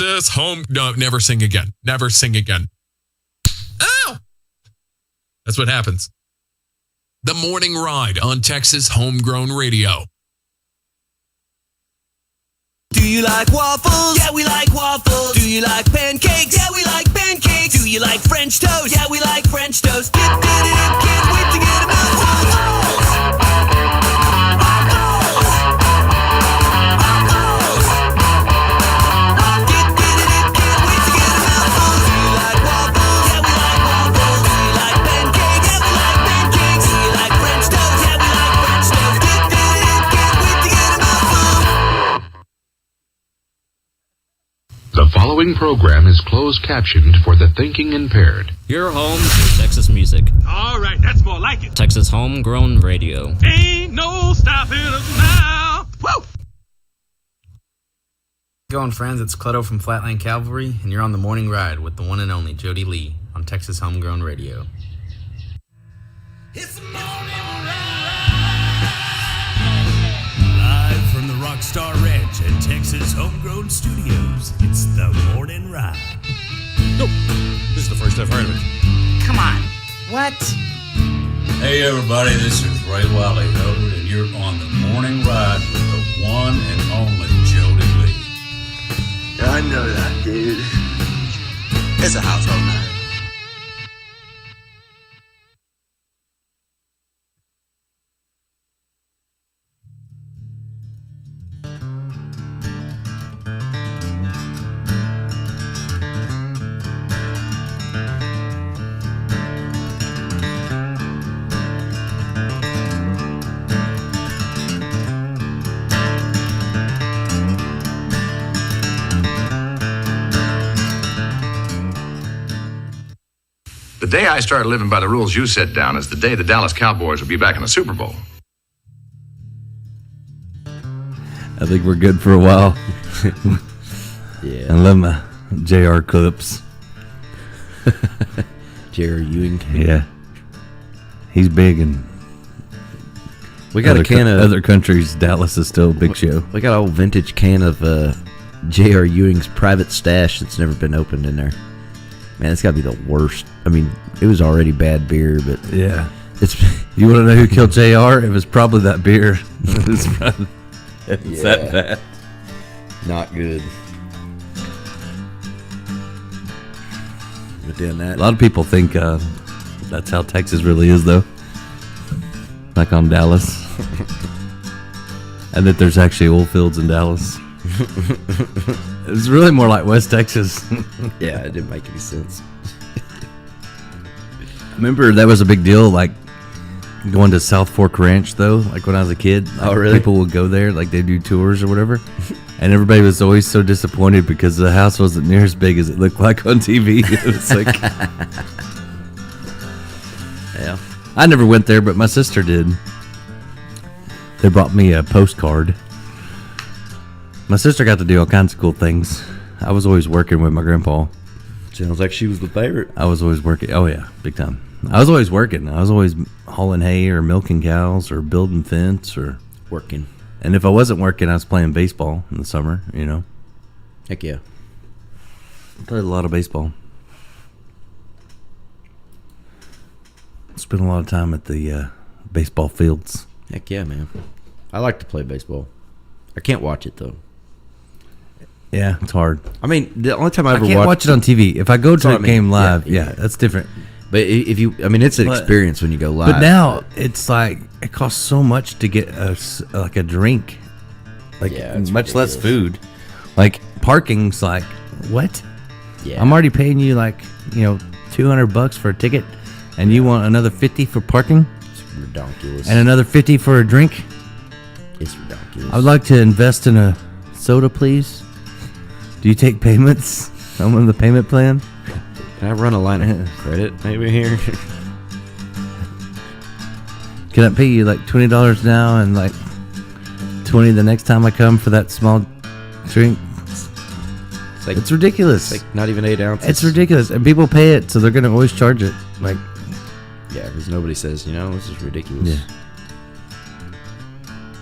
Texas home. No, never sing again. Never sing again. Ow! That's what happens. The Morning Ride on Texas Homegrown Radio. Do you like waffles? Yeah, we like waffles. Do you like pancakes? Yeah, we like pancakes. Do you like French toast? Yeah, we like French toast. Dip, dip, dip, can't wait to get them out. Waffles! Dip, dip, dip, can't wait to get them out. Do you like waffles? Yeah, we like waffles. Do you like pancakes? Yeah, we like pancakes. Do you like French toast? Yeah, we like French toast. Dip, dip, dip, can't wait to get them out. The following program is closed captioned for the thinking impaired. Your home for Texas music. All right, that's more like it. Texas Homegrown Radio. Ain't no stopping us now. Woo! Going friends, it's Clutto from Flatland Cavalry, and you're on the Morning Ride with the one and only Jody Lee on Texas Homegrown Radio. It's the morning Live from the Rockstar Ranch at Texas Homegrown Studios, it's the Morning Ride. Nope. This is the first I've heard of it. Come on. What? Hey everybody, this is Ray Wiley Howard, and you're on the Morning Ride with the one and only Jody Lee. I know that, dude. It's a household name. The day I started living by the rules you set down is the day the Dallas Cowboys will be back in the Super Bowl. I think we're good for a while. Yeah. I love my JR clips. J.R. Ewing. Yeah. He's big, and we got a can of other countries. Dallas is still a big show. We got an old vintage can of J.R. Ewing's Private Stash that's never been opened in there. Man, it's got to be the worst. I mean, it was already bad beer, but yeah, it's. You want to know who killed JR? It was probably that beer. It's that bad. Not good. But then that. A lot of people think that's how Texas really is, though. Like on Dallas, and that there's actually oil fields in Dallas. It's really more like West Texas. Yeah, it didn't make any sense. Remember, that was a big deal, like going to South Fork Ranch, though, like when I was a kid. Like, oh, really? People would go there, like they do tours or whatever. And everybody was always so disappointed because the house wasn't near as big as it looked like on TV. It was like... Yeah. I never went there, but my sister did. They brought me a postcard. My sister got to do all kinds of cool things. I was always working with my grandpa. Sounds like she was the favorite. I was always working. Oh, yeah, big time. I was always working. I was always hauling hay or milking cows or building fence or... Working. And if I wasn't working, I was playing baseball in the summer, you know. Heck yeah. I played a lot of baseball. Spent a lot of time at the baseball fields. Heck yeah, man. I like to play baseball. I can't watch it, though. Yeah, it's hard. I mean, the only time I ever can't watch it on TV. If I go to a game live, yeah, that's different. But if you, I mean, it's an experience when you go live. But now it's like it costs so much to get a drink, like much less food. Like parking's like what? Yeah, I'm already paying you like $200 for a ticket, and you want another $50 for parking? It's ridiculous. And another $50 for a drink? It's ridiculous. I would like to invest in a soda, please. Do you take payments? I'm on the payment plan. Can I run a line of credit maybe here? Can I pay you like $20 now and like $20 the next time I come for that small drink? It's ridiculous. It's like not even 8 ounces. It's ridiculous, and people pay it, so they're gonna always charge it. Like, yeah, because nobody says, this is ridiculous. Yeah.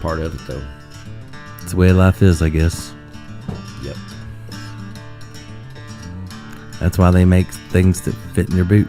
Part of it though. It's the way life is, I guess. Yep. That's why they make things that fit in your boot.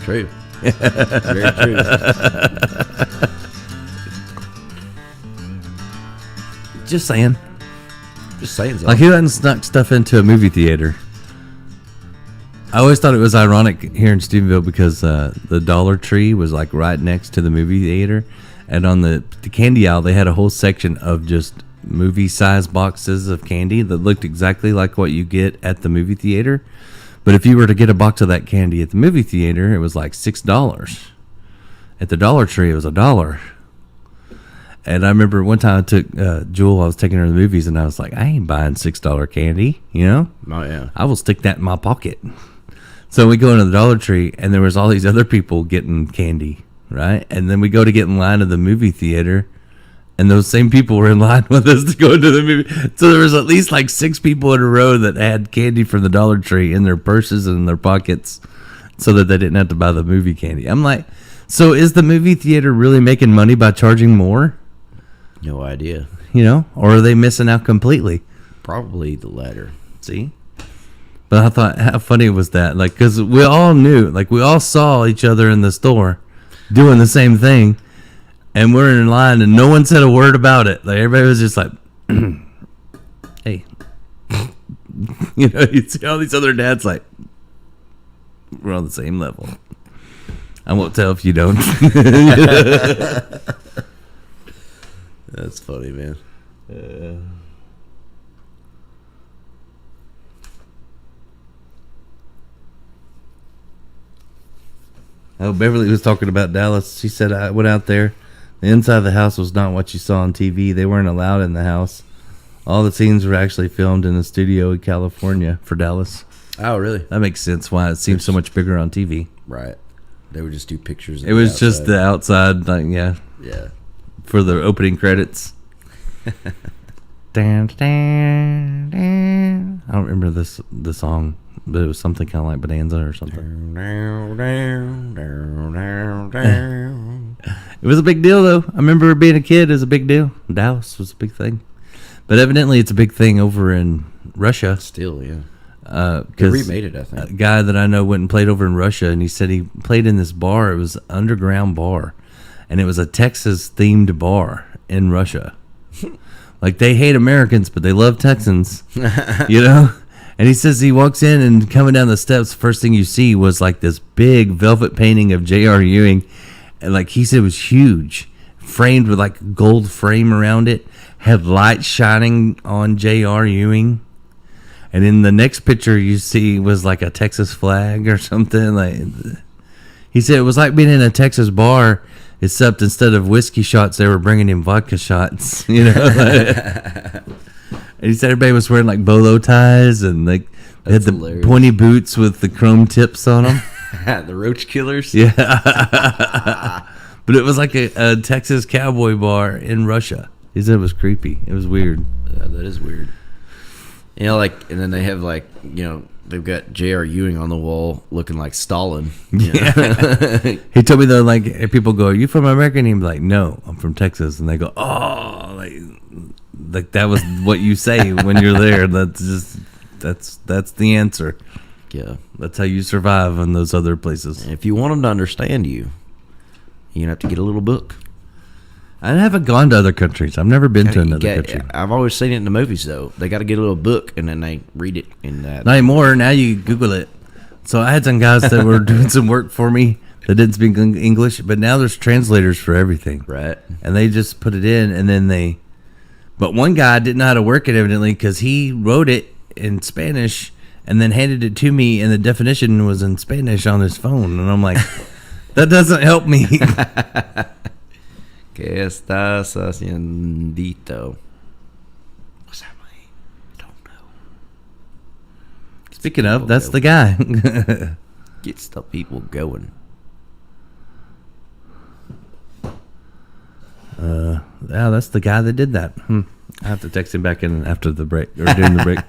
True. Very true. Just saying. Just saying. Like, who hadn't snuck stuff into a movie theater? I always thought it was ironic here in Stephenville because the Dollar Tree was like right next to the movie theater, and on the candy aisle they had a whole section of just movie-sized boxes of candy that looked exactly like what you get at the movie theater. But if you were to get a box of that candy at the movie theater, it was like $6. At the Dollar Tree, it was $1. And I remember one time I took Jewel, I was taking her to the movies, and I was like, I ain't buying $6 candy, you know? Oh, yeah. I will stick that in my pocket. So we go into the Dollar Tree, and there was all these other people getting candy, right? And then we go to get in line to the movie theater, and those same people were in line with us to go into the movie. So there was at least like 6 people in a row that had candy from the Dollar Tree in their purses and in their pockets so that they didn't have to buy the movie candy. I'm like, so is the movie theater really making money by charging more? No idea. You know? Or are they missing out completely? Probably the latter. See? But I thought, how funny was that? Like, because we all knew, like, we all saw each other in the store doing the same thing. And we're in line, and no one said a word about it. Like, everybody was just like, hey. You know, you see all these other dads like, we're on the same level. I won't tell if you don't. That's funny, man. Oh, Beverly was talking about Dallas. She said, I went out there. The inside of the house was not what you saw on TV. They weren't allowed in the house. All the scenes were actually filmed in a studio in California for Dallas. Oh, really? That makes sense why it seems so much bigger on TV. Right. They would just do pictures. It was just the outside, like, yeah. Yeah. For the opening credits. Dan, dan, dan. I don't remember the song, but it was something kind of like Bonanza or something. It was a big deal, though. I remember being a kid, it was a big deal. Dallas was a big thing. But evidently it's a big thing over in Russia. Still, yeah. They remade it, I think. A guy that I know went and played over in Russia, and he said he played in this bar. It was an underground bar, and it was a Texas-themed bar in Russia. Like, they hate Americans, but they love Texans, you know? And he says he walks in, and coming down the steps, first thing you see was, like, this big velvet painting of J.R. Ewing. And, like, he said it was huge, framed with, like, gold frame around it, had light shining on J.R. Ewing. And in the next picture you see was, like, a Texas flag or something. Like, he said it was like being in a Texas bar, except instead of whiskey shots, they were bringing him vodka shots, you know? And he said everybody was wearing, like, bolo ties, and, like, they had the hilarious pointy boots with the chrome tips on them. The roach killers? Yeah. But it was like a Texas cowboy bar in Russia. He said it was creepy. It was weird. Yeah, that is weird. You know, like, and then they have, like, you know, they've got J.R. Ewing on the wall looking like Stalin. Yeah. He told me, though, like, if people go, are you from America? And he'd be like, no, I'm from Texas. And they go, oh, like that was what you say when you're there. That's just, that's the answer. Yeah. That's how you survive in those other places. And if you want them to understand you, you're going to have to get a little book. I haven't gone to other countries. I've never been to another country. I've always seen it in the movies, though. They got to get a little book, and then they read it in that. Not anymore. Now you Google it. So I had some guys that were doing some work for me that didn't speak English, but now there's translators for everything. Right. And they just put it in, and then but one guy didn't know how to work it, evidently, because he wrote it in Spanish and then handed it to me, and the definition was in Spanish on his phone. And I'm like, that doesn't help me. ¿Qué estás haciendo? What's that mean? I don't know. Speaking of, that's the guy. Gets the people going. Yeah, that's the guy that did that. I have to text him back in after the break, or during the break.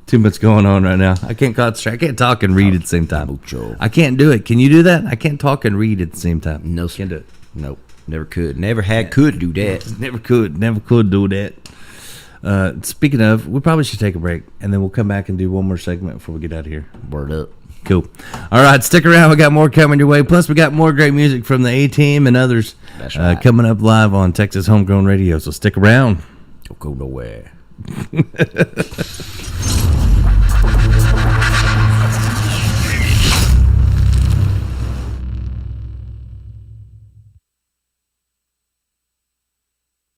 Too much going on right now. I can't concentrate. I can't talk and read at the same time. I can't do it. Can you do that? I can't talk and read at the same time. No, can't do it. Nope. Never could. Never had could do that. Never could do that. Speaking of, we probably should take a break, and then we'll come back and do one more segment before we get out of here. Word up. Cool. All right, stick around. We got more coming your way. Plus, we got more great music from the A-Team and others coming up live on Texas Homegrown Radio. So stick around. Don't go nowhere.